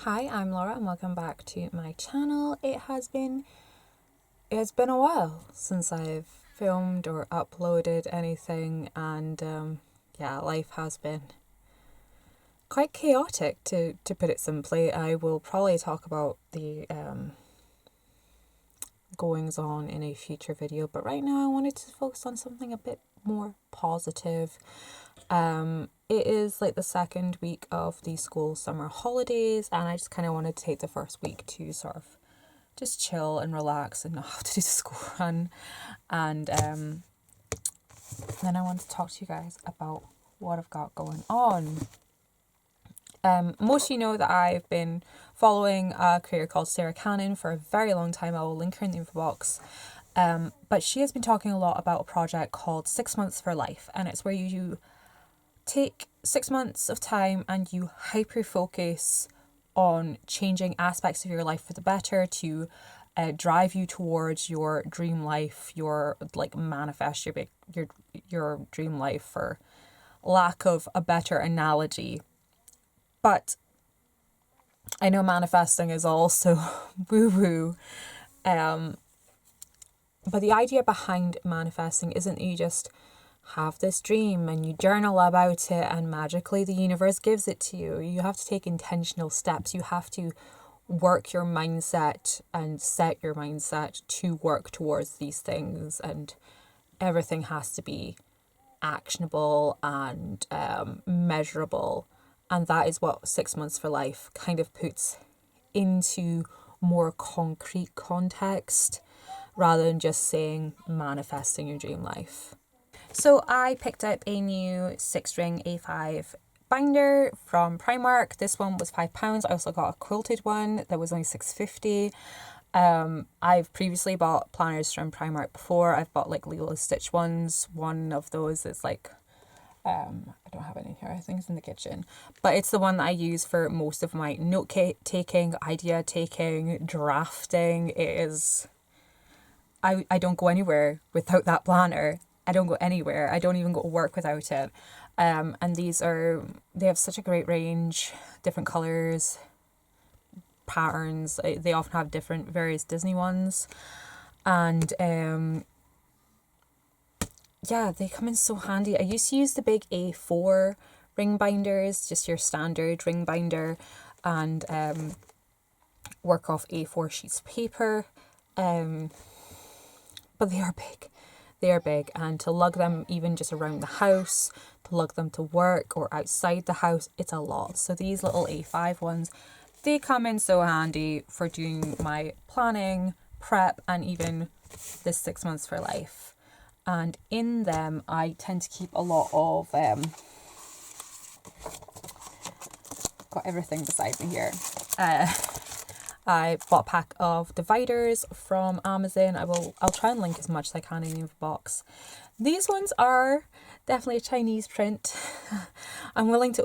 Hi, I'm Laura and welcome back to my channel. It's been a while since I've filmed or uploaded anything, and life has been quite chaotic to put it simply. I will probably talk about the goings on in a future video, but right now I wanted to focus on something a bit more positive. It is like the second week of the school summer holidays, and I just kind of wanted to take the first week to sort of just chill and relax and not have to do the school run. And then I want to talk to you guys about what I've got going on. Most of you know that I've been following a creator called Sarah Cannon for a very long time. I will link her in the info box. But she has been talking a lot about a project called 6 Months for Life, and it's where you take 6 months of time and you hyper focus on changing aspects of your life for the better to drive you towards your dream life, manifest your dream life, for lack of a better analogy. But I know manifesting is also woo-woo. But the idea behind manifesting isn't that you just have this dream and you journal about it and magically the universe gives it to you. You have to take intentional steps. You have to work your mindset and set your mindset to work towards these things, and everything has to be actionable and measurable. And that is what 6 Months for Life kind of puts into more concrete context, rather than just saying manifesting your dream life. So I picked up a new 6-ring A5 binder from Primark. This one was £5. I also got a quilted one that was only £6.50. I've previously bought planners from Primark before. I've bought like Lilo Stitch ones. One of those is like, I don't have any here, I think it's in the kitchen. But it's the one that I use for most of my note taking, idea taking, drafting. It is... I don't go anywhere without that planner. I don't go anywhere. I don't even go to work without it. And they have such a great range, different colours, patterns. They often have different various Disney ones. And they come in so handy. I used to use the big A4 ring binders, just your standard ring binder, and work off A4 sheets of paper. But they are big. They are big, and to lug them even just around the house, to lug them to work or outside the house, it's a lot. So these little A5 ones, they come in so handy for doing my planning, prep, and even this 6 Months for Life. And in them, I tend to keep a lot of, got everything beside me here. I bought a pack of dividers from Amazon. I'll try and link as much as I can in the info box. These ones are definitely a Chinese print. I'm willing to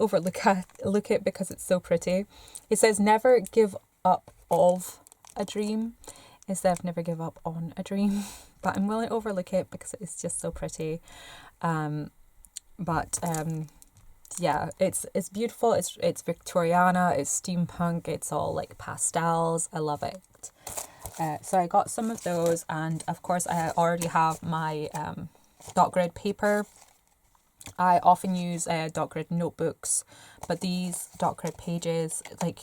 look it because it's so pretty. It says never give up of a dream instead of never give up on a dream. But I'm willing to overlook it because it's just so pretty. It's beautiful. It's Victoriana, it's steampunk, it's all like pastels. I love it. So I got some of those, and of course I already have my dot grid paper. I often use dot grid notebooks, but these dot grid pages, they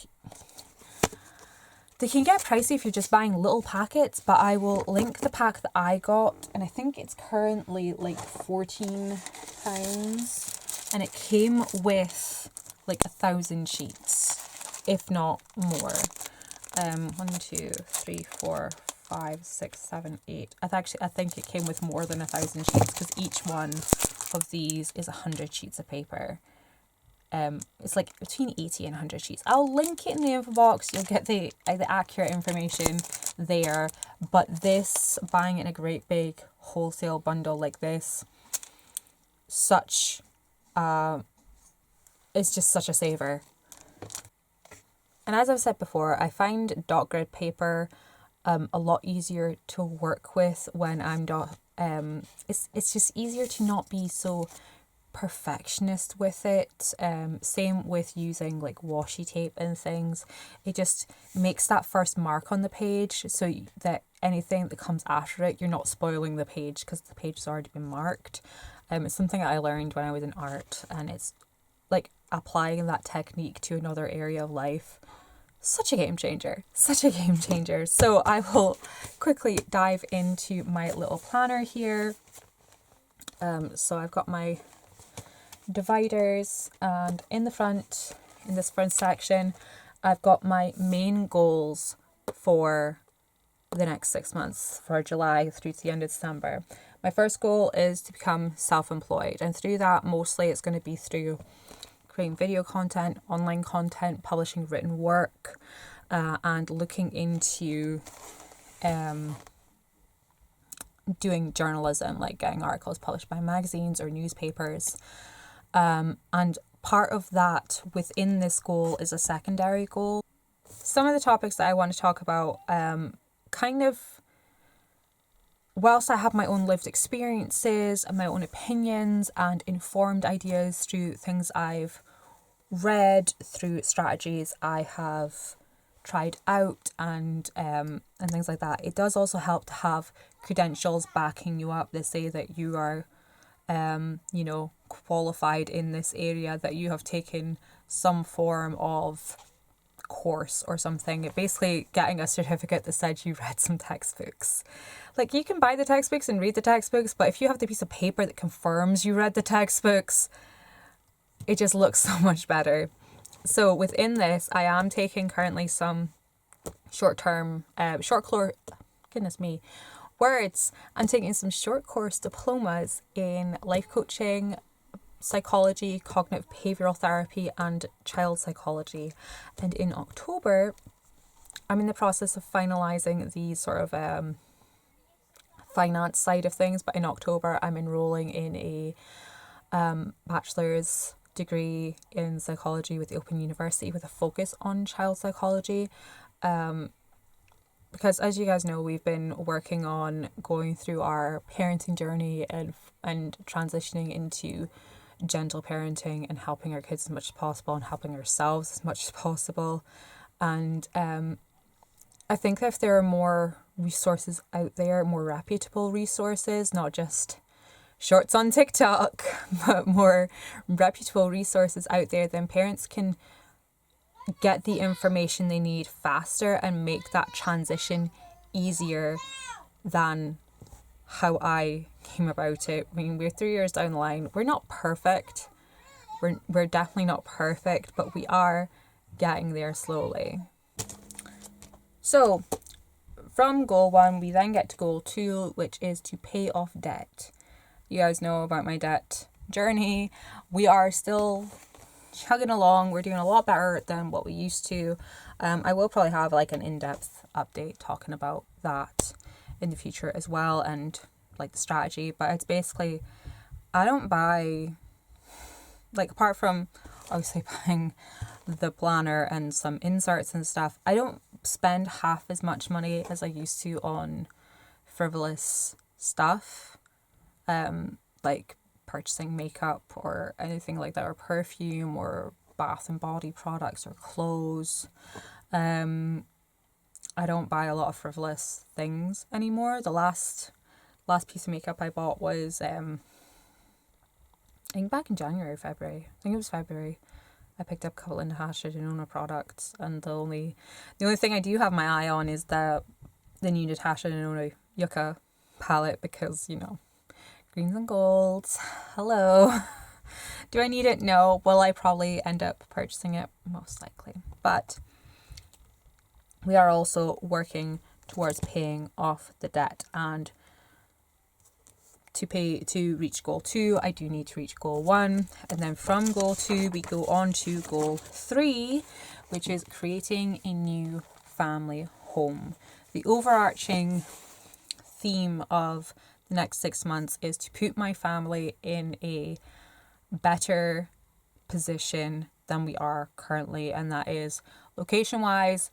can get pricey if you're just buying little packets, but I will link the pack that I got, and I think it's currently like £14. And it came with like 1,000 sheets, if not more. 1, 2, 3, 4, 5, 6, 7, 8. I think it came with more than 1,000 sheets, because each one of these is 100 sheets of paper. It's like between 80 and 100 sheets. I'll link it in the info box. You'll get the accurate information there. But this, buying it in a great big wholesale bundle like this, it's just such a saver. And as I've said before, I find dot grid paper a lot easier to work with when I'm it's just easier to not be so perfectionist with it. Same with using like washi tape and things. It just makes that first mark on the page so that anything that comes after it, you're not spoiling the page because the page has already been marked. It's something I learned when I was in art, and it's like applying that technique to another area of life. Such a game changer, such a game changer. So I will quickly dive into my little planner here. So I've got my dividers, and in the front, in this front section, I've got my main goals for the next 6 months, for July through to the end of December. My first goal is to become self-employed, and through that, mostly it's going to be through creating video content, online content, publishing written work, and looking into doing journalism, like getting articles published by magazines or newspapers. And part of that within this goal is a secondary goal. Some of the topics that I want to talk about, kind of, whilst I have my own lived experiences and my own opinions and informed ideas through things I've read, through strategies I have tried out, and things like that, it does also help to have credentials backing you up that say that you are qualified in this area, that you have taken some form of course or something. Basically getting a certificate that said you read some textbooks. Like, you can buy the textbooks and read the textbooks, but if you have the piece of paper that confirms you read the textbooks, it just looks so much better. So within this, I am taking currently some I'm taking some short course diplomas in life coaching, psychology, cognitive behavioral therapy, and child psychology. And in October, I'm in the process of finalizing the sort of finance side of things, but in October I'm enrolling in a bachelor's degree in psychology with the Open University with a focus on child psychology. Because as you guys know, we've been working on going through our parenting journey and transitioning into gentle parenting and helping our kids as much as possible and helping ourselves as much as possible. And I think if there are more resources out there, more reputable resources, not just shorts on TikTok, but more reputable resources out there, then parents can get the information they need faster and make that transition easier than how I came about it. I mean, we're 3 years down the line. We're not perfect. We're definitely not perfect, but we are getting there slowly. So from goal 1, we then get to goal 2, which is to pay off debt. You guys know about my debt journey. We are still chugging along. We're doing a lot better than what we used to. I will probably have like an in-depth update talking about that in the future as well, and like the strategy. But it's basically, I don't buy, like, apart from obviously buying the planner and some inserts and stuff, I don't spend half as much money as I used to on frivolous stuff, like purchasing makeup or anything like that, or perfume or bath and body products or clothes. I don't buy a lot of frivolous things anymore. The last piece of makeup I bought was I think back in January, February. I think it was February. I picked up a couple of Natasha Denona products, and the only thing I do have my eye on is the new Natasha Denona Yucca palette, because, you know, greens and golds. Hello. Do I need it? No. Will I probably end up purchasing it? Most likely. But we are also working towards paying off the debt, and to reach goal 2, I do need to reach goal 1, and then from goal 2 we go on to goal 3, which is creating a new family home. The overarching theme of the next 6 months is to put my family in a better position than we are currently, and that is location wise,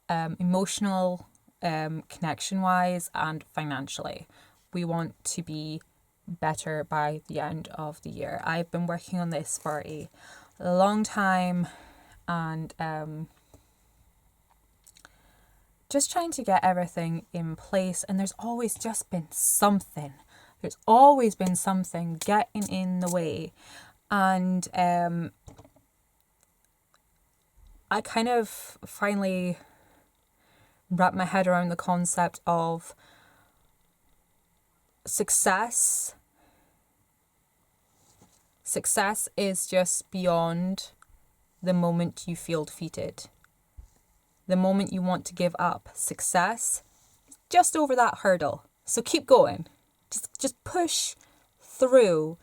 emotional connection wise, and financially. We want to be better by the end of the year. I've been working on this for a long time, and just trying to get everything in place, and there's always just been something. There's always been something getting in the way. And I kind of finally wrapped my head around the concept of success. Success is just beyond the moment you feel defeated. The moment you want to give up. Success is just over that hurdle. So keep going. Just push through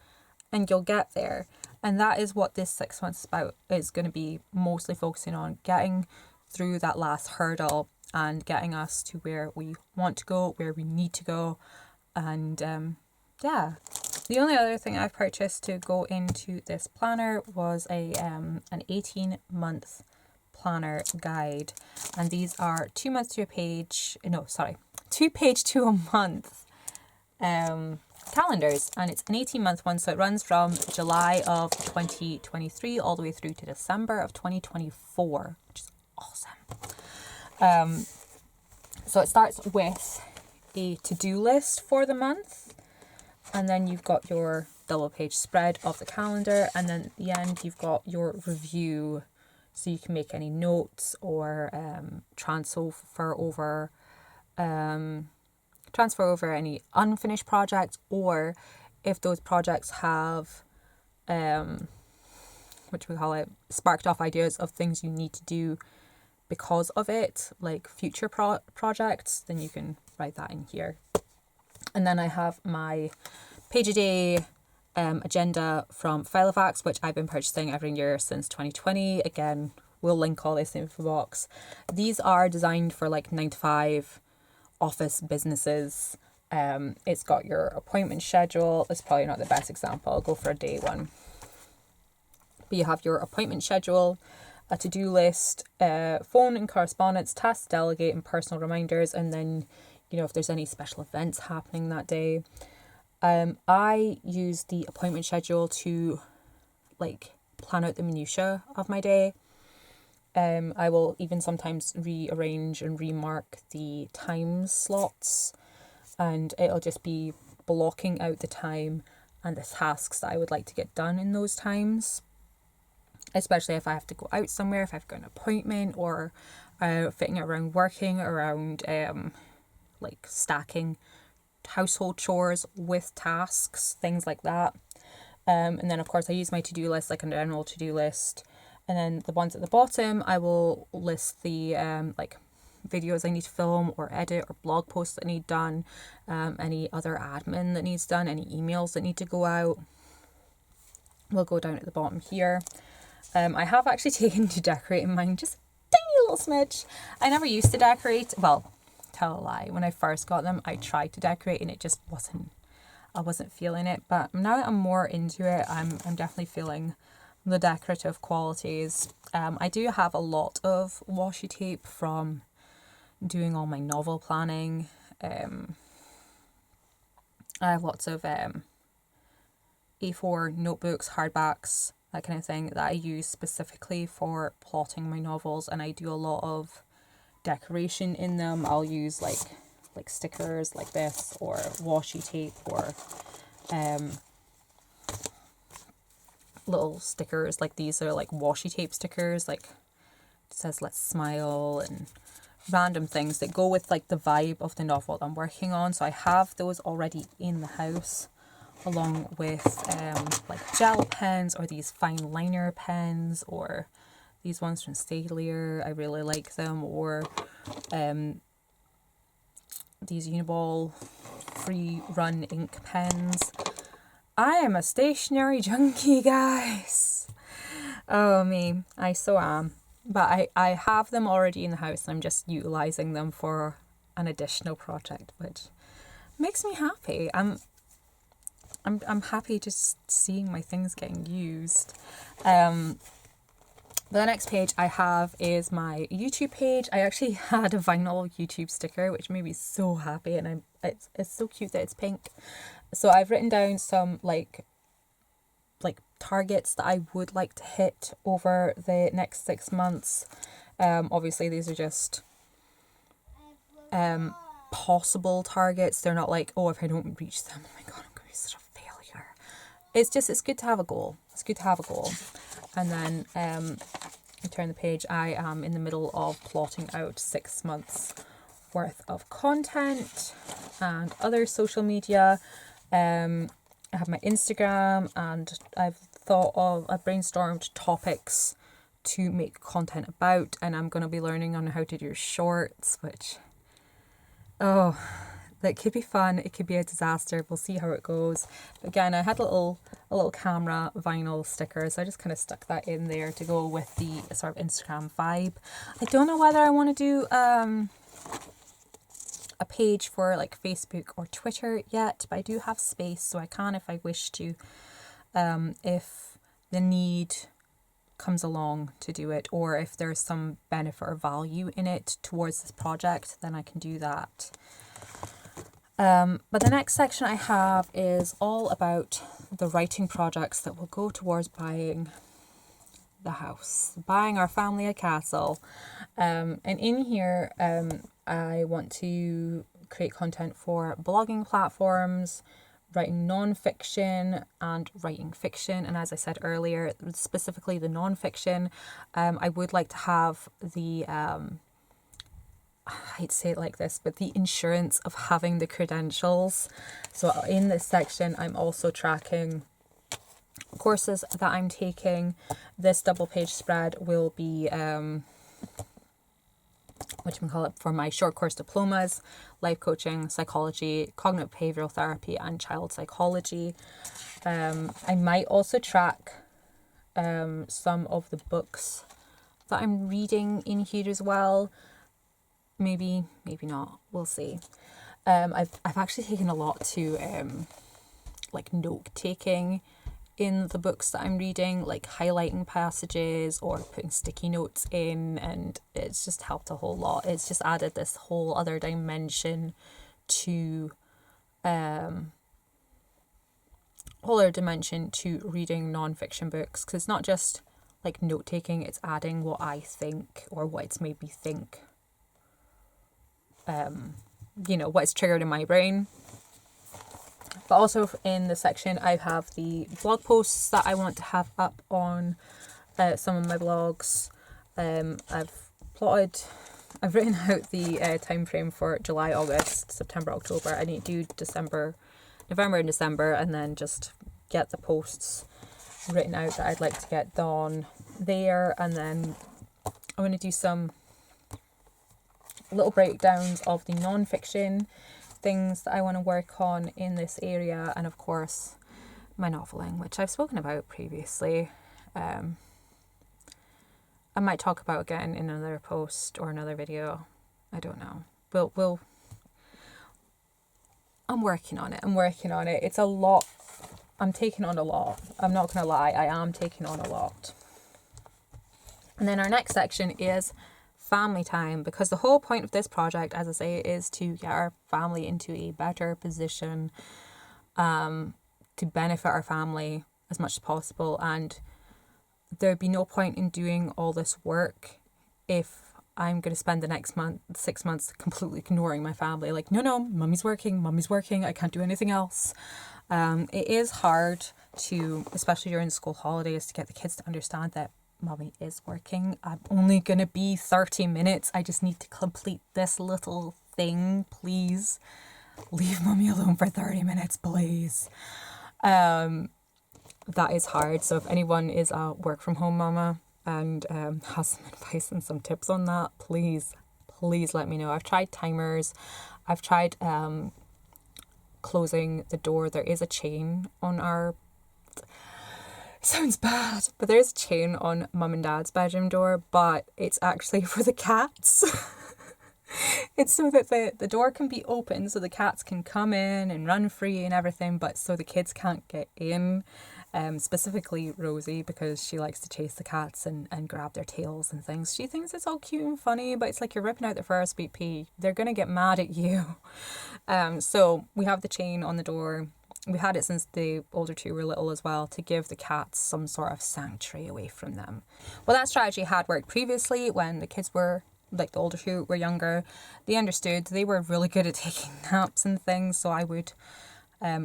and you'll get there. And that is what this 6 months about is going to be mostly focusing on, getting through that last hurdle and getting us to where we want to go, where we need to go. And the only other thing I've purchased to go into this planner was an 18-month planner guide. And these are 2 months to a page, 2 page to a month calendars, and it's an 18-month one, so it runs from July of 2023 all the way through to December of 2024, which is awesome. So it starts with a to-do list for the month, and then you've got your double page spread of the calendar, and then at the end you've got your review, so you can make any notes or transfer over any unfinished projects, or if those projects have sparked off ideas of things you need to do because of it, like future projects, then you can write that in here. And then I have my page a day agenda from Filofax, which I've been purchasing every year since 2020. Again, we'll link all this in the info box. These are designed for like 9 to 5 office businesses. It's got your appointment schedule. It's probably not the best example. I'll go for a day one. But you have your appointment schedule, a to-do list, phone and correspondence, tasks to delegate, and personal reminders. And then, if there's any special events happening that day. I use the appointment schedule to plan out the minutiae of my day. I will even sometimes rearrange and remark the time slots, and it'll just be blocking out the time and the tasks that I would like to get done in those times, especially if I have to go out somewhere, if I've got an appointment, or fitting it around working, around stacking household chores with tasks, things like that. And then of course I use my to-do list, like a general to-do list. And then the ones at the bottom, I will list the videos I need to film or edit, or blog posts that need done, any other admin that needs done, any emails that need to go out. We'll go down at the bottom here. I have actually taken to decorating mine just a tiny little smidge. I never used to decorate. Well, tell a lie. When I first got them, I tried to decorate and it just I wasn't feeling it. But now that I'm more into it, I'm definitely feeling the decorative qualities. I do have a lot of washi tape from doing all my novel planning. I have lots of A4 notebooks, hardbacks, that kind of thing, that I use specifically for plotting my novels, and I do a lot of decoration in them. I'll use like stickers like this, or washi tape, or little stickers like these are like washi tape stickers, like it says "Let's Smile," and random things that go with like the vibe of the novel I'm working on. So I have those already in the house, along with like gel pens, or these fine liner pens, or these ones from Staedtler. I really like them. Or these Uniball free run ink pens. I am a stationery junkie, guys. Oh me, I so am. But I have them already in the house, and I'm just utilizing them for an additional project, which makes me happy. I'm happy just seeing my things getting used. The The next page I have is my YouTube page. I actually had a vinyl YouTube sticker, which made me so happy, and it's so cute that it's pink. So I've written down some like targets that I would like to hit over the next 6 months. Obviously these are just possible targets. They're not like, oh, if I don't reach them, oh my god, I'm gonna be such a failure. It's good to have a goal. It's good to have a goal. And then I turn the page. I am in the middle of plotting out 6 months worth of content and other social media. I have my Instagram, and I've brainstormed topics to make content about, and I'm going to be learning on how to do shorts, which, oh, that could be fun. It could be a disaster. We'll see how it goes. Again, I had a little camera vinyl sticker, so I just kind of stuck that in there to go with the sort of Instagram vibe. I don't know whether I want to do a page for like Facebook or Twitter yet, but I do have space, so I can if I wish to, if the need comes along to do it, or if there's some benefit or value in it towards this project, then I can do that. But the next section I have is all about the writing projects that will go towards buying the house, buying our family a castle. And in here, I want to create content for blogging platforms, writing non-fiction and writing fiction. And as I said earlier, specifically the non-fiction, I would like to have the, I hate to say it like this, but the insurance of having the credentials. So in this section, I'm also tracking courses that I'm taking. This double page spread will be for my short course diplomas: life coaching, psychology, cognitive behavioral therapy, and child psychology. I might also track some of the books that I'm reading in here as well. Maybe not, we'll see. I've actually taken a lot to like note taking in the books that I'm reading, like highlighting passages or putting sticky notes in, and it's just helped a whole lot. It's just added this whole other dimension to reading non-fiction books, because it's not just like note taking, it's adding what I think or what it's made me think, what's triggered in my brain. But also in the section, I have the blog posts that I want to have up on some of my blogs. I've written out the time frame for July, August, September, October. I need to do November and December, and then just get the posts written out that I'd like to get done there. And then I'm going to do some little breakdowns of the non-fiction things that I want to work on in this area, and of course my noveling, which I've spoken about previously. I might talk about again in another post or another video. I don't know. I'm working on it. It's a lot. I'm taking on a lot. I'm not gonna lie, I am taking on a lot. And then our next section is family time, because the whole point of this project, as I say, is to get our family into a better position, to benefit our family as much as possible. And there'd be no point in doing all this work if I'm going to spend the next 6 months completely ignoring my family. Like, no, mummy's working, I can't do anything else. It is hard to, especially during school holidays, to get the kids to understand that mommy is working. I'm only going to be 30 minutes. I just need to complete this little thing. Please leave mommy alone for 30 minutes, please. That is hard. So if anyone is a work from home mama and has some advice and some tips on that, please let me know. I've tried timers. I've tried closing the door. There is a chain on our... Sounds bad, but there's a chain on mum and dad's bedroom door, but it's actually for the cats. It's so that the door can be open so the cats can come in and run free and everything, but so the kids can't get in. specifically Rosie, because she likes to chase the cats and grab their tails and things. She thinks it's all cute and funny, but it's like you're ripping out their first sweet pea. They're going to get mad at you. So we have the chain on the door. We had it since the older two were little as well, to give the cats some sort of sanctuary away from them. Well, that strategy had worked previously when the kids were, like the older two were younger. They understood. They were really good at taking naps and things, so I would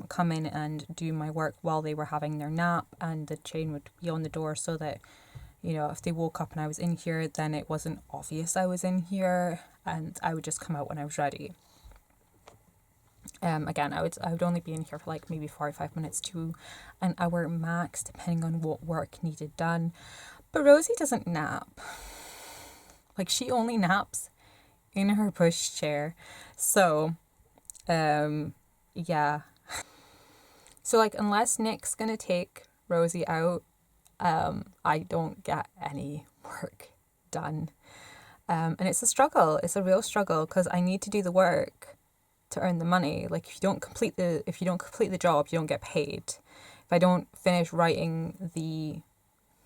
come in and do my work while they were having their nap, and the chain would be on the door so that, you know, if they woke up and I was in here, then it wasn't obvious I was in here, and I would just come out when I was ready. Again, I would only be in here for like maybe 45 minutes to an hour max, depending on what work needed done. But Rosie doesn't nap. Like, she only naps in her pushchair. So, yeah. So, like, unless Nick's gonna take Rosie out, I don't get any work done. And it's a struggle. It's a real struggle, because I need to do the work to earn the money. Like, if you don't complete the job, you don't get paid. If I don't finish writing the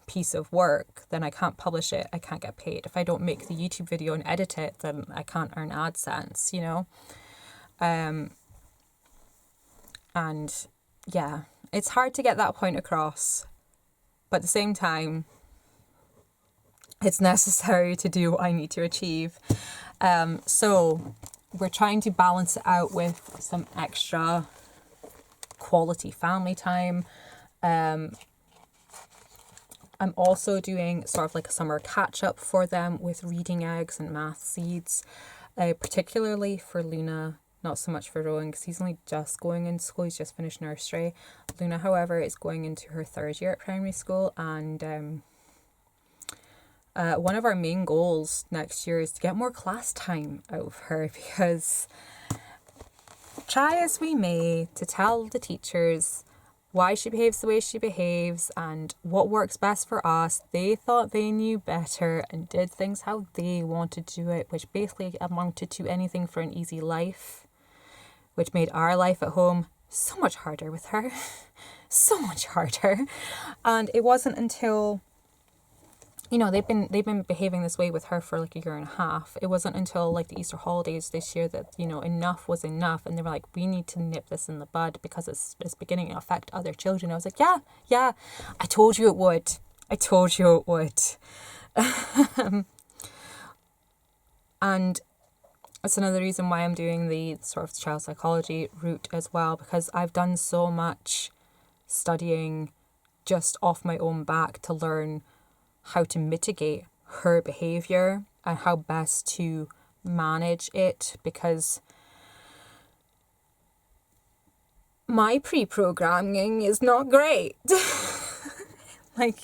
piece of work, then I can't publish it. I can't get paid. If I don't make the YouTube video and edit it, then I can't earn AdSense, you know? And yeah, it's hard to get that point across, but at the same time, it's necessary to do what I need to achieve. So we're trying to balance it out with some extra quality family time. I'm also doing sort of like a summer catch up for them with reading eggs and math seeds, particularly for Luna, not so much for Rowan, because he's only just going into school. He's just finished nursery. Luna, however, is going into her 3rd year at primary school, and one of our main goals next year is to get more class time out of her, because try as we may to tell the teachers why she behaves the way she behaves and what works best for us, they thought they knew better and did things how they wanted to do it, which basically amounted to anything for an easy life, which made our life at home so much harder with her. So much harder. And it wasn't until, you know, they've been behaving this way with her for like 1.5 years. It wasn't until like the Easter holidays this year that, you know, enough was enough, and they were like, we need to nip this in the bud because it's beginning to affect other children. I was like, yeah, I told you it would. And that's another reason why I'm doing the sort of child psychology route as well, because I've done so much studying just off my own back to learn how to mitigate her behavior and how best to manage it, because my pre-programming is not great. Like,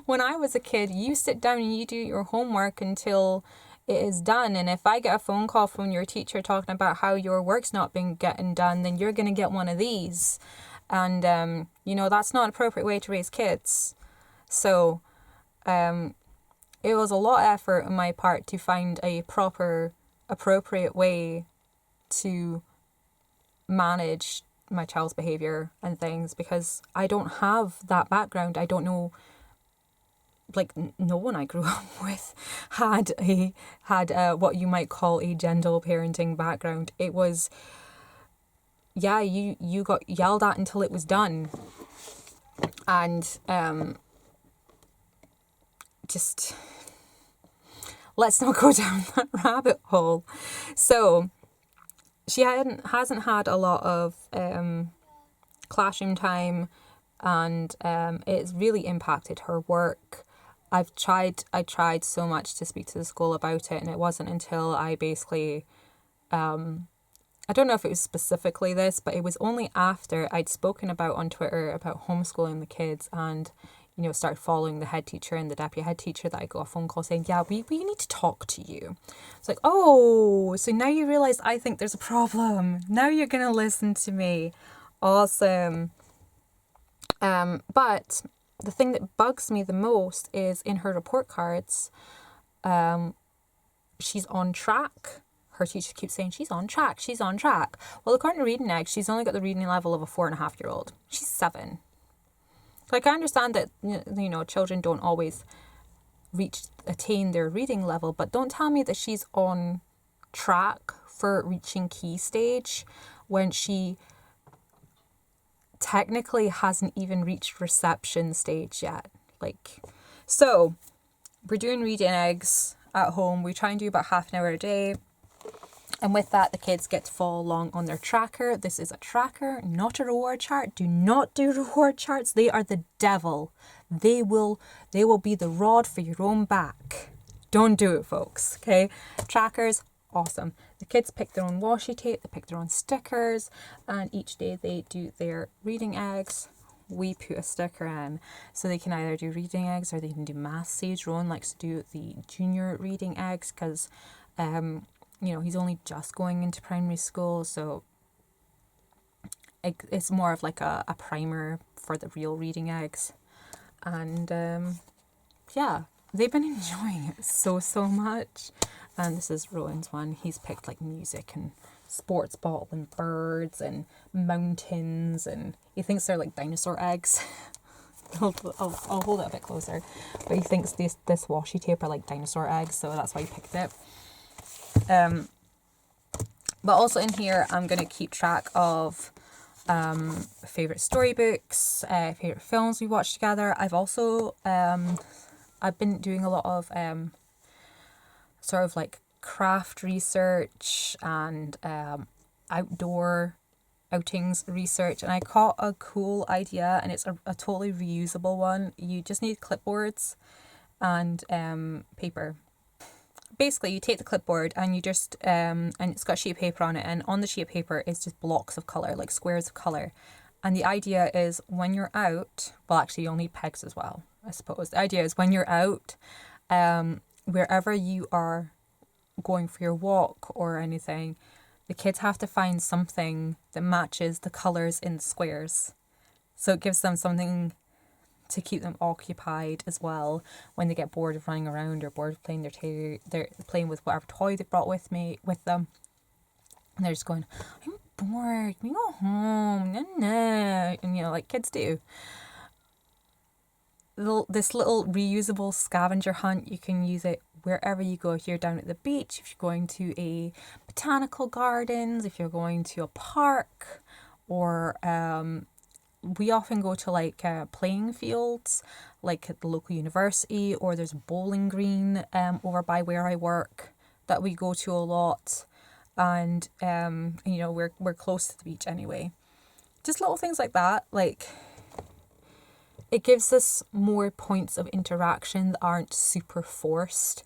when I was a kid, you sit down and you do your homework until it is done, and if I get a phone call from your teacher talking about how your work's not been getting done, then you're going to get one of these. And you know, that's not an appropriate way to raise kids. So it was a lot of effort on my part to find a proper, appropriate way to manage my child's behavior and things, because I don't have that background. I don't know, like, no one I grew up with had what you might call a gentle parenting background. It was, yeah, you got yelled at until it was done. And just let's not go down that rabbit hole. So she hasn't had a lot of classroom time, and it's really impacted her work. I tried so much to speak to the school about it, and it wasn't until I basically I don't know if it was specifically this, but it was only after I'd spoken about on Twitter about homeschooling the kids and, you know, started following the head teacher and the deputy head teacher, that I got a phone call saying, yeah, we need to talk to you. It's like, oh, so now you realise I think there's a problem. Now you're going to listen to me. Awesome. But the thing that bugs me the most is in her report cards, she's on track. Her teacher keeps saying, she's on track. Well, according to Reading Egg, she's only got the reading level of a 4.5-year-old. She's 7. Like, I understand that, you know, children don't always attain their reading level, but don't tell me that she's on track for reaching key stage when she technically hasn't even reached reception stage yet. Like, so we're doing reading eggs at home. We try and do about half an hour a day. And with that, the kids get to follow along on their tracker. This is a tracker, not a reward chart. Do not do reward charts. They are the devil. They will be the rod for your own back. Don't do it, folks. Okay? Trackers, awesome. The kids pick their own washi tape, they pick their own stickers, and each day they do their reading eggs. We put a sticker in, so they can either do reading eggs or they can do math sage. Rowan likes to do the junior reading eggs because you know, he's only just going into primary school, so it's more of like a primer for the real reading eggs. And yeah, they've been enjoying it so much. And this is Rowan's one. He's picked like music and sports ball and birds and mountains, and he thinks they're like dinosaur eggs. I'll hold it a bit closer, but he thinks this washi tape are like dinosaur eggs, so that's why he picked it. But also in here, I'm going to keep track of favorite storybooks, favorite films we watched together. I've also I've been doing a lot of sort of like craft research and outdoor outings research, and I caught a cool idea, and it's a totally reusable one. You just need clipboards and paper. Basically, you take the clipboard and you just and it's got a sheet of paper on it, and on the sheet of paper is just blocks of color, like squares of color. And the idea is when you're out, well, actually you'll need pegs as well, I suppose. The idea is when you're out, wherever you are going for your walk or anything, the kids have to find something that matches the colors in the squares. So it gives them something to keep them occupied as well when they get bored of running around or bored of playing they're playing with whatever toy they brought with them, and they're just going, I'm bored, can we go home? No. And you know, like kids do. This little reusable scavenger hunt, you can use it wherever you go. If you're down at the beach, if you're going to a botanical gardens, if you're going to a park, or we often go to like playing fields, like at the local university, or there's a bowling green over by where I work that we go to a lot, and you know, we're close to the beach anyway. Just little things like that, like it gives us more points of interaction that aren't super forced,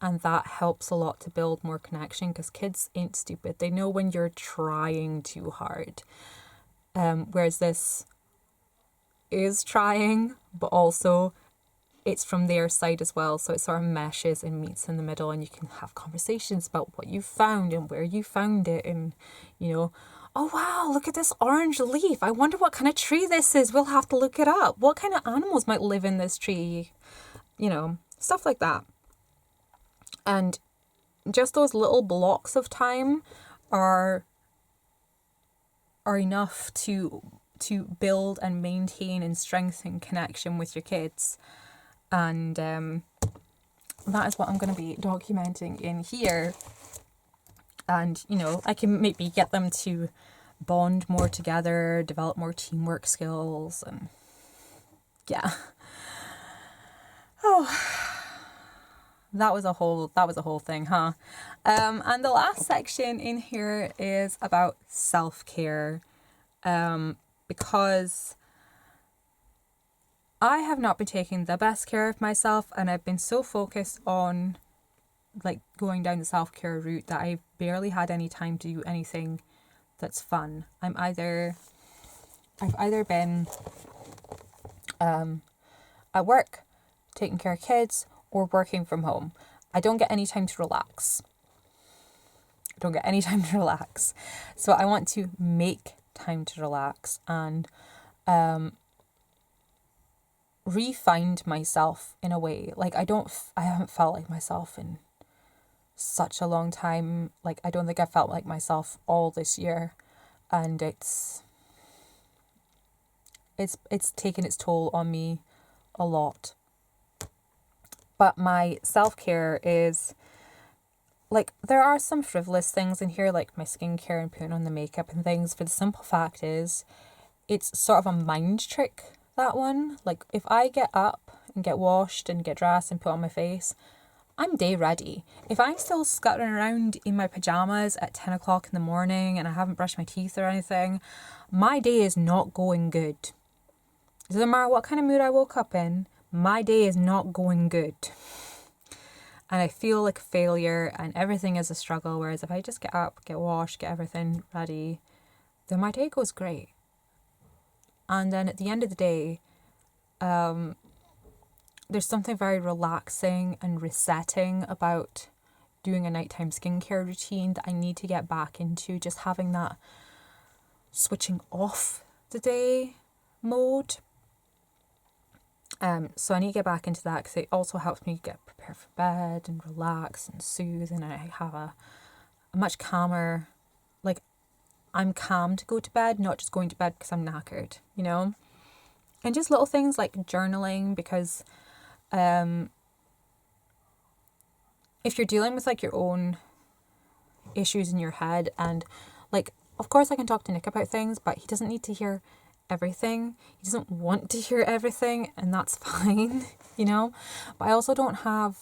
and that helps a lot to build more connection, because kids ain't stupid. They know when you're trying too hard, whereas this is trying, but also it's from their side as well, so it sort of meshes and meets in the middle, and you can have conversations about what you found and where you found it, and you know, oh wow, look at this orange leaf, I wonder what kind of tree this is, we'll have to look it up, what kind of animals might live in this tree, you know, stuff like that. And just those little blocks of time are enough to build and maintain and strengthen connection with your kids. And that is what I'm going to be documenting in here. And, you know, I can maybe get them to bond more together, develop more teamwork skills, and yeah. Oh, that was a whole thing, huh? And the last section in here is about self-care. Because I have not been taking the best care of myself, and I've been so focused on like going down the self-care route that I've barely had any time to do anything that's fun. I've either been at work, taking care of kids, or working from home. I don't get any time to relax. So I want to make time to relax and re-find myself in a way. Like I haven't felt like myself in such a long time. Like I don't think I felt like myself all this year, and it's it's taken its toll on me a lot. But my self-care is, like, there are some frivolous things in here, like my skincare and putting on the makeup and things, but the simple fact is, it's sort of a mind trick, that one. Like, if I get up and get washed and get dressed and put on my face, I'm day ready. If I'm still scuttering around in my pajamas at 10 o'clock in the morning and I haven't brushed my teeth or anything, my day is not going good. It doesn't matter what kind of mood I woke up in, my day is not going good. And I feel like a failure and everything is a struggle. Whereas if I just get up, get washed, get everything ready, then my day goes great. And then at the end of the day, there's something very relaxing and resetting about doing a nighttime skincare routine that I need to get back into, just having that switching off the day mode. So I need to get back into that because it also helps me get prepared for bed and relax and soothe, and I have a much calmer, like, I'm calm to go to bed, not just going to bed because I'm knackered, you know? And just little things like journaling, because if you're dealing with like your own issues in your head, and like, of course I can talk to Nick about things, but he doesn't need to hear everything. He doesn't want to hear everything, and that's fine, you know? But I also don't have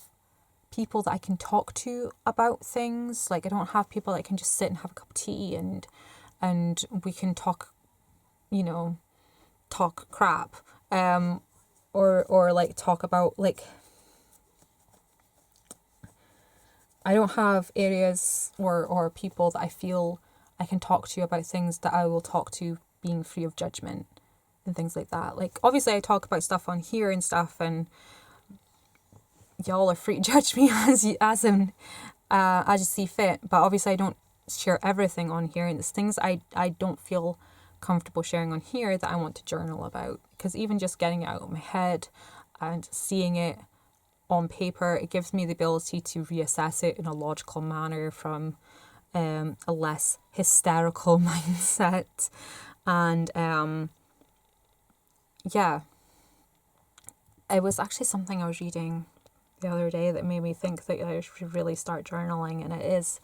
people that I can talk to about things. Like, I don't have people that can just sit and have a cup of tea and we can talk, you know, talk crap, or like talk about, like, I don't have areas or people that I feel I can talk to about things that I will talk to being free of judgment and things like that. Like, obviously I talk about stuff on here and stuff, and y'all are free to judge me as you see fit, but obviously I don't share everything on here, and there's things I don't feel comfortable sharing on here that I want to journal about, because even just getting it out of my head and seeing it on paper, it gives me the ability to reassess it in a logical manner from a less hysterical mindset. And yeah, it was actually something I was reading the other day that made me think that I should really start journaling, and it is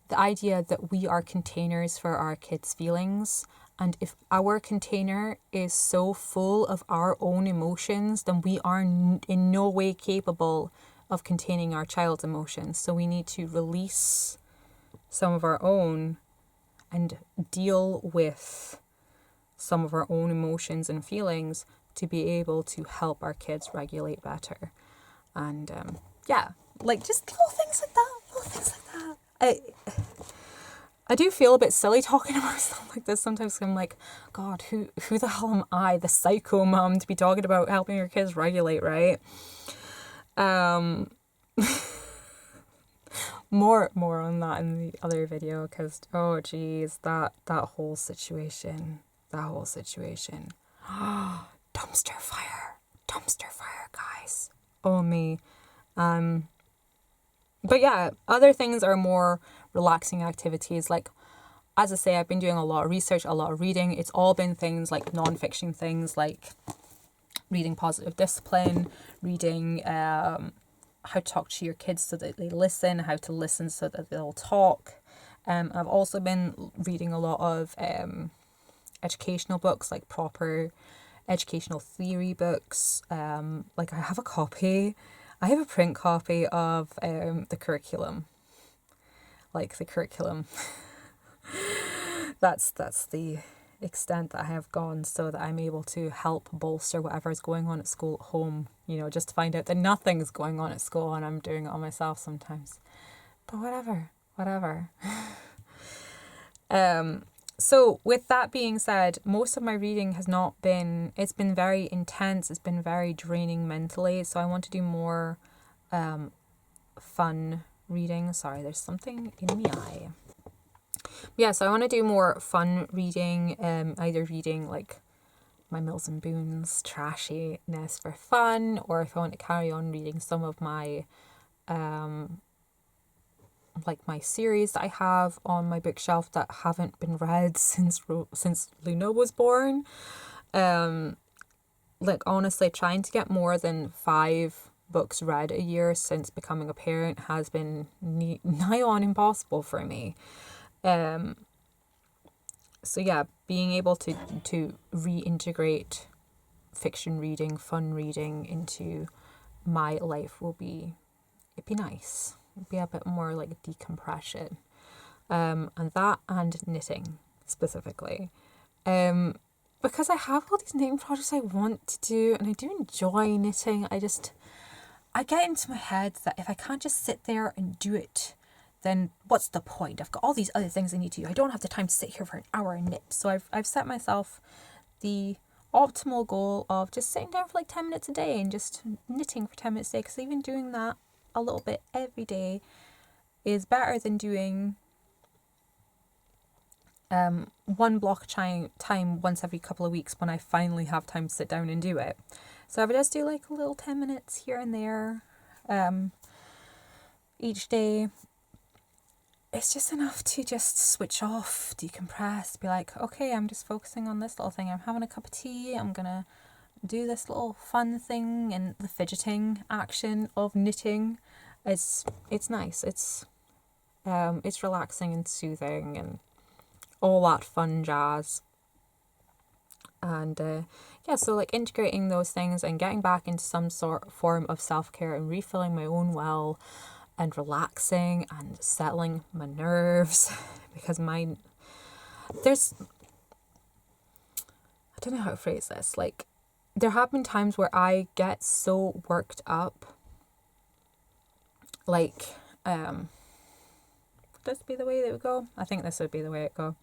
the idea that we are containers for our kids' feelings. And if our container is so full of our own emotions, then we are in no way capable of containing our child's emotions. So we need to release some of our own and deal with some of our own emotions and feelings to be able to help our kids regulate better. And yeah, like, just little things like that. I do feel a bit silly talking about stuff like this sometimes. I'm like, God, who the hell am I, the psycho mom, to be talking about helping your kids regulate, right? More on that in the other video, because oh geez, that whole situation. Dumpster fire, guys. Oh me. But yeah, other things are more relaxing activities. Like, as I say, I've been doing a lot of research, a lot of reading. It's all been things like non-fiction things, like reading Positive Discipline, reading how to talk to your kids so that they listen, how to listen so that they'll talk. I've also been reading a lot of educational books, like proper educational theory books. Like, I have a print copy of the curriculum. Like, the curriculum. That's the extent that I have gone, so that I'm able to help bolster whatever is going on at school at home. You know, just to find out that nothing is going on at school and I'm doing it on myself sometimes. But whatever. So with that being said, most of my reading it's been very intense, it's been very draining mentally, so I want to do more fun reading. Sorry, there's something in my eye. Yeah, so I want to do more fun reading, either reading like my Mills and Boons trashiness for fun, or if I want to carry on reading some of my like my series that I have on my bookshelf that haven't been read since Luna was born. Like honestly, trying to get more than 5 books read a year since becoming a parent has been nigh on impossible for me. So yeah, being able to reintegrate fiction reading, fun reading into my life it'd be nice. It'd be a bit more like decompression. And that and knitting specifically. Because I have all these knitting projects I want to do and I do enjoy knitting. I get into my head that if I can't just sit there and do it, then what's the point? I've got all these other things I need to do. I don't have the time to sit here for an hour and knit. So I've set myself the optimal goal of just sitting down for like 10 minutes a day and just knitting for 10 minutes a day, because even doing that a little bit every day is better than doing one block time once every couple of weeks when I finally have time to sit down and do it. So I would just do like a little 10 minutes here and there each day. It's just enough to just switch off, decompress, be like, okay, I'm just focusing on this little thing. I'm having a cup of tea. I'm going to do this little fun thing, and the fidgeting action of knitting it's nice. It's relaxing and soothing and all that fun jazz. And yeah, so like integrating those things and getting back into some form of self-care and refilling my own well and relaxing and settling my nerves because I don't know how to phrase this. Like, there have been times where I get so worked up, like, would this be the way that it would go? I think this would be the way it go.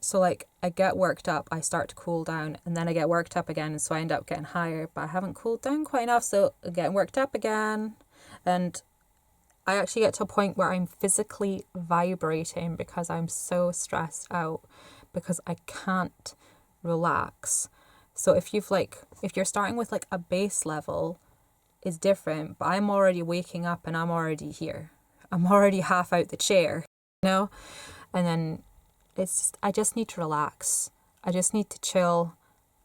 So like I get worked up, I start to cool down, and then I get worked up again, and so I end up getting higher, but I haven't cooled down quite enough, so I'm getting worked up again, and I actually get to a point where I'm physically vibrating because I'm so stressed out because I can't relax. So if you're starting with like a base level is different, but I'm already waking up and I'm already here. I'm already half out the chair, you know? And then I just need to relax. I just need to chill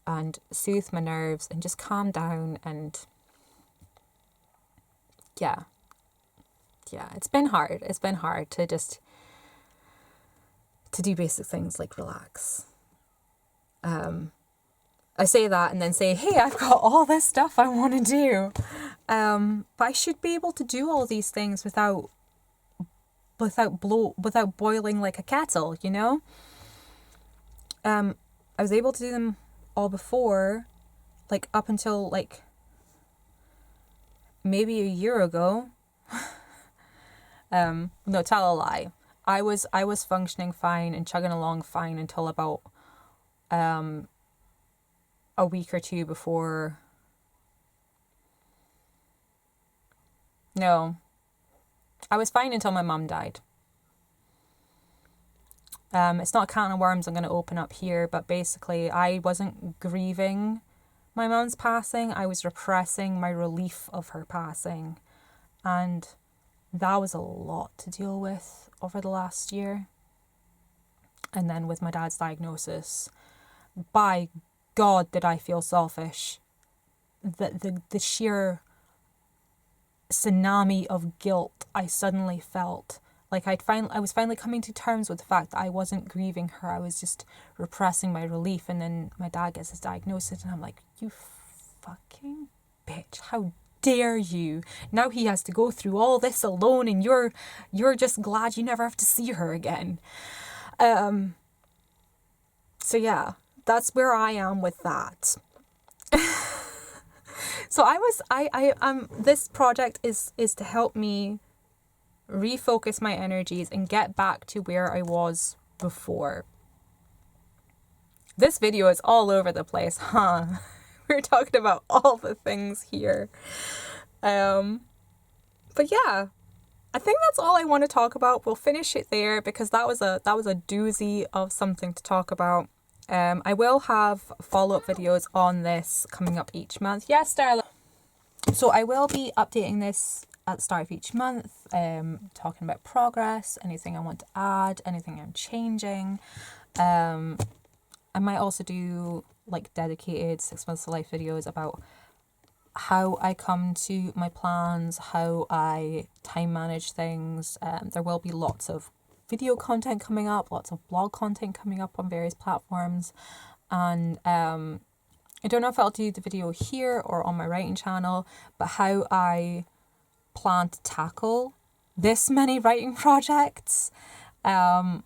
and soothe my nerves and just calm down. And yeah, it's been hard. It's been hard to do basic things like relax. I say that and then say, hey, I've got all this stuff I want to do. But I should be able to do all these things without boiling like a kettle, you know? I was able to do them all before, like up until like maybe a year ago. No, tell a lie. I was functioning fine and chugging along fine until about a week or two before. No, I was fine until my mum died. It's not a can of worms I'm going to open up here, but basically I wasn't grieving my mum's passing. I was repressing my relief of her passing. And that was a lot to deal with over the last year. And then with my dad's diagnosis, by God, did I feel selfish. The sheer tsunami of guilt I suddenly felt. Like I was finally coming to terms with the fact that I wasn't grieving her. I was just repressing my relief. And then my dad gets his diagnosis and I'm like, you fucking bitch, how dare you? Now he has to go through all this alone and you're just glad you never have to see her again. So yeah, that's where I am with that. So this project is to help me refocus my energies and get back to where I was before. This video is all over the place, huh? We're talking about all the things here. But yeah, I think that's all I want to talk about. We'll finish it there because that was a doozy of something to talk about. I will have follow-up videos on this coming up each month. Yes, darling. So I will be updating this at the start of each month, talking about progress, anything I want to add, anything I'm changing. I might also do like dedicated 6 months to life videos about how I come to my plans, how I time manage things. There will be lots of video content coming up, lots of blog content coming up on various platforms. And I don't know if I'll do the video here or on my writing channel, but how I plan to tackle this many writing projects. I'll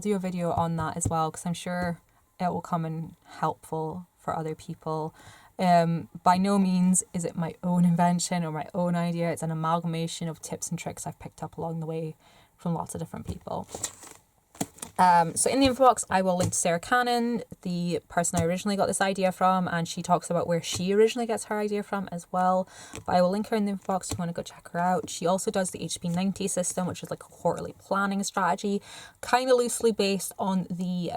do a video on that as well, because I'm sure it will come in helpful for other people. By no means is it my own invention or my own idea. It's an amalgamation of tips and tricks I've picked up along the way from lots of different people. So in the info box, I will link to Sarah Cannon, the person I originally got this idea from, and she talks about where she originally gets her idea from as well. But I will link her in the info box if you want to go check her out. She also does the HB90 system, which is like a quarterly planning strategy, kind of loosely based on the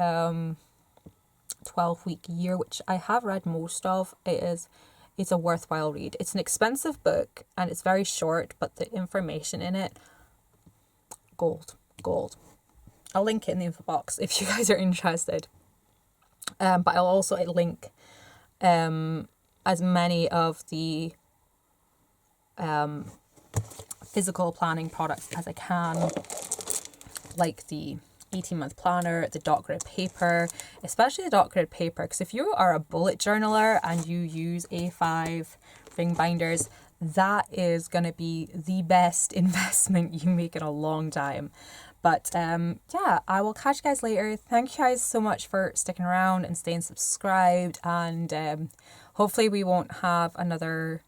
12-week year, which I have read most of. It's a worthwhile read. It's an expensive book and it's very short, but the information in it, gold. I'll link it in the info box if you guys are interested. But I'll also link as many of the physical planning products as I can, like the 18-month planner, the dot grid paper, especially the dot grid paper, because if you are a bullet journaler and you use A5 ring binders, that is going to be the best investment you make in a long time. But yeah, I will catch you guys later. Thank you guys so much for sticking around and staying subscribed. And hopefully we won't have another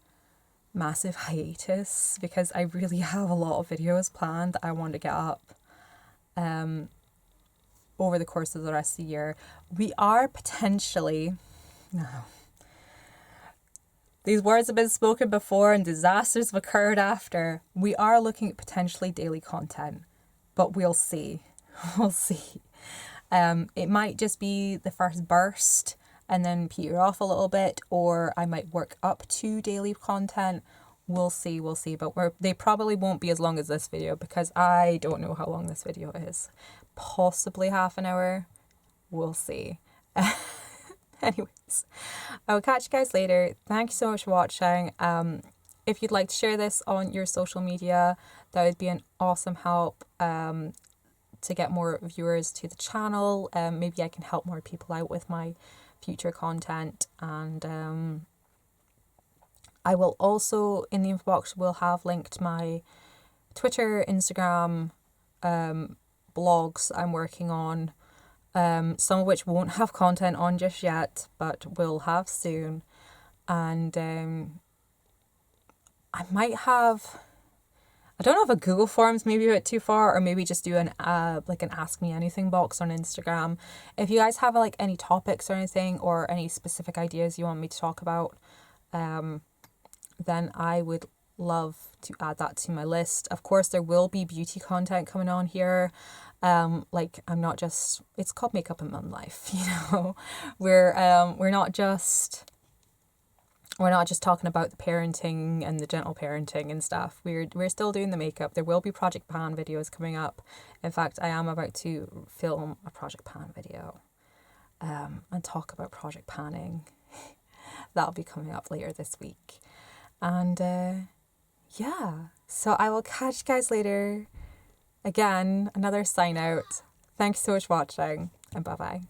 massive hiatus, because I really have a lot of videos planned that I want to get up over the course of the rest of the year. We are potentially... No. These words have been spoken before and disasters have occurred after. We are looking at potentially daily content. But we'll see. We'll see. It might just be the first burst and then peter off a little bit, or I might work up to daily content. We'll see. But they probably won't be as long as this video, because I don't know how long this video is. Possibly half an hour. We'll see. Anyways, I'll catch you guys later. Thank you so much for watching. If you'd like to share this on your social media, that would be an awesome help to get more viewers to the channel. Maybe I can help more people out with my future content. And I will also, in the info box, will have linked my Twitter, Instagram, blogs I'm working on. Some of which won't have content on just yet, but will have soon. And I might have... I don't know if a Google Forms may be a bit too far, or maybe just do an Ask Me Anything box on Instagram. If you guys have like any topics or anything, or any specific ideas you want me to talk about, then I would love to add that to my list. Of course, there will be beauty content coming on here. Like I'm not just... It's called Makeup and Mum Life, you know. We're not just talking about the parenting and the gentle parenting and stuff. We're still doing the makeup. There will be Project Pan videos coming up. In fact, I am about to film a Project Pan video and talk about Project Panning. That'll be coming up later this week. And yeah, so I will catch you guys later. Again, another sign out. Thanks so much for watching, and bye-bye.